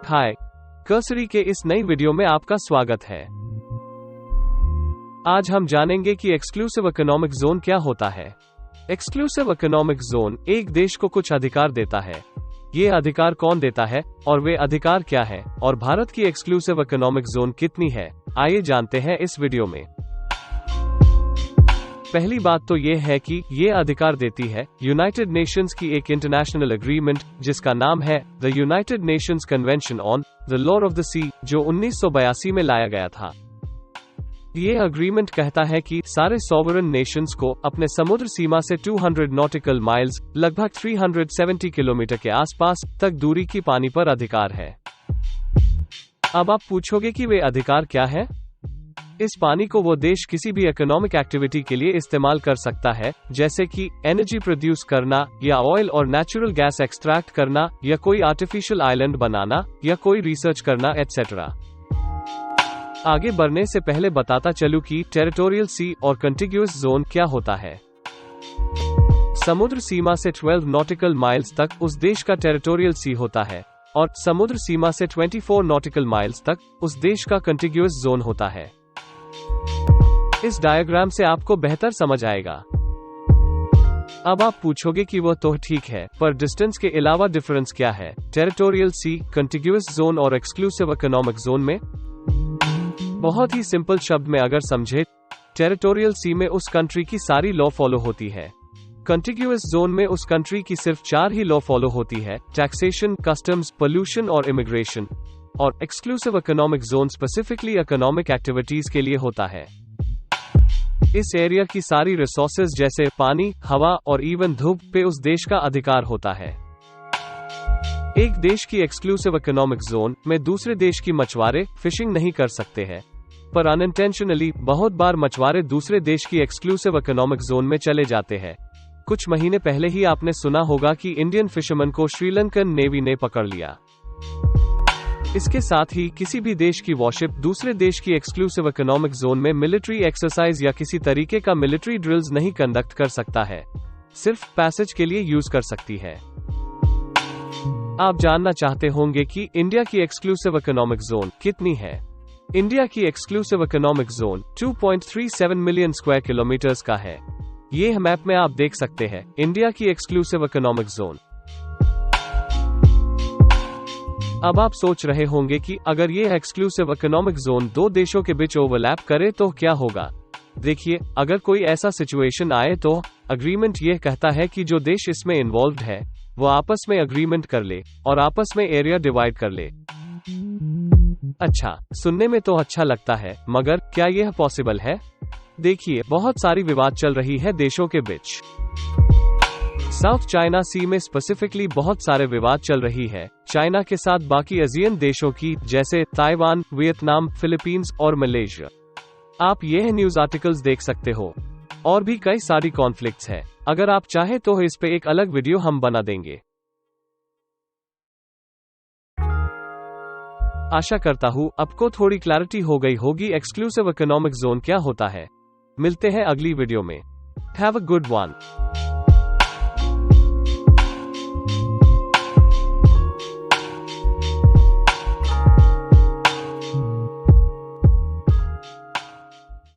हाय, cursory के इस नई वीडियो में आपका स्वागत है। आज हम जानेंगे कि एक्सक्लूसिव इकोनॉमिक जोन क्या होता है। एक्सक्लूसिव इकोनॉमिक जोन एक देश को कुछ अधिकार देता है। ये अधिकार कौन देता है और वे अधिकार क्या है, और भारत की एक्सक्लूसिव इकोनॉमिक जोन कितनी है, आइए जानते हैं इस वीडियो में। पहली बात तो ये है कि ये अधिकार देती है यूनाइटेड नेशंस की एक इंटरनेशनल एग्रीमेंट जिसका नाम है the United Nations Convention on the law of the sea, जो 1982 में लाया गया था। ये एग्रीमेंट कहता है कि सारे सॉवरेन नेशंस को अपने समुद्र सीमा से 200 नॉटिकल माइल्स लगभग 370 किलोमीटर के आसपास तक दूरी की पानी पर अधिकार है। अब आप पूछोगे कि वे अधिकार क्या है? इस पानी को वो देश किसी भी इकोनॉमिक एक्टिविटी के लिए इस्तेमाल कर सकता है, जैसे कि एनर्जी प्रोड्यूस करना या ऑयल और नेचुरल गैस एक्सट्रैक्ट करना या कोई आर्टिफिशियल आइलैंड बनाना या कोई रिसर्च करना एटसेट्रा। आगे बढ़ने से पहले बताता चलूं कि टेरिटोरियल सी और कंटिग्यूअस जोन क्या होता है। समुद्र सीमा से 12 नॉटिकल माइल्स तक उस देश का टेरिटोरियल सी होता है और समुद्र सीमा से 24 नॉटिकल माइल्स तक उस देश का कंटिग्यूअस जोन होता है। इस डायग्राम से आपको बेहतर समझ आएगा। अब आप पूछोगे कि वो तो ठीक है, पर डिस्टेंस के अलावा डिफरेंस क्या है टेरिटोरियल सी, कंटिग्यूअस जोन और एक्सक्लूसिव इकोनॉमिक जोन में? बहुत ही सिंपल शब्द में अगर समझे, टेरिटोरियल सी में उस कंट्री की सारी लॉ फॉलो होती है। कंटिग्यूअस जोन में उस कंट्री की सिर्फ 4 ही लॉ फॉलो होती है, टैक्सेशन, कस्टम्स, पोल्यूशन और इमिग्रेशन। और exclusive economic zone specifically economic activities के लिए होता है। इस एरिया की सारी रिसोर्सेज जैसे पानी, हवा और इवन धूप पे उस देश का अधिकार होता है। एक देश की एक्सक्लूसिव इकोनॉमिक जोन में दूसरे देश की मछुआरे फिशिंग नहीं कर सकते हैं, पर अनइंटेंशनली बहुत बार मछुआरे दूसरे देश की एक्सक्लूसिव इकोनॉमिक जोन में चले जाते हैं। कुछ महीने पहले ही आपने सुना होगा कि इंडियन फिशरमैन को श्रीलंकन नेवी ने पकड़ लिया। इसके साथ ही किसी भी देश की वॉरशिप दूसरे देश की एक्सक्लूसिव इकोनॉमिक जोन में मिलिट्री एक्सरसाइज या किसी तरीके का मिलिट्री ड्रिल्स नहीं कंडक्ट कर सकता है, सिर्फ पैसेज के लिए यूज कर सकती है। आप जानना चाहते होंगे कि इंडिया की एक्सक्लूसिव इकोनॉमिक जोन कितनी है। इंडिया की exclusive economic zone 2.37 million square kilometres का है। ये मैप में आप देख सकते हैं इंडिया की एक्सक्लूसिव इकोनॉमिक जोन। अब आप सोच रहे होंगे कि अगर ये एक्सक्लूसिव इकोनॉमिक जोन दो देशों के बीच ओवरलैप करे तो क्या होगा। देखिए, अगर कोई ऐसा सिचुएशन आए तो अग्रीमेंट ये कहता है कि जो देश इसमें इन्वॉल्व्ड है वो आपस में अग्रीमेंट कर ले और आपस में एरिया डिवाइड कर ले। अच्छा, सुनने में तो अच्छा लगता है, मगर क्या यह पॉसिबल है? देखिए, बहुत सारी विवाद चल रही है देशों के बीच। साउथ चाइना सी में स्पेसिफिकली बहुत सारे विवाद चल रही है चाइना के साथ बाकी एशियन देशों की, जैसे ताइवान, वियतनाम, फिलीपींस और मलेशिया। आप यह न्यूज आर्टिकल्स देख सकते हो। और भी कई सारी कॉन्फ्लिक्ट्स है। अगर आप चाहे तो इस पे एक अलग वीडियो हम बना देंगे। आशा करता हूँ आपको थोड़ी क्लैरिटी हो गई होगी एक्सक्लूसिव इकोनॉमिक जोन क्या होता है। मिलते हैं अगली वीडियो में। Have a good one.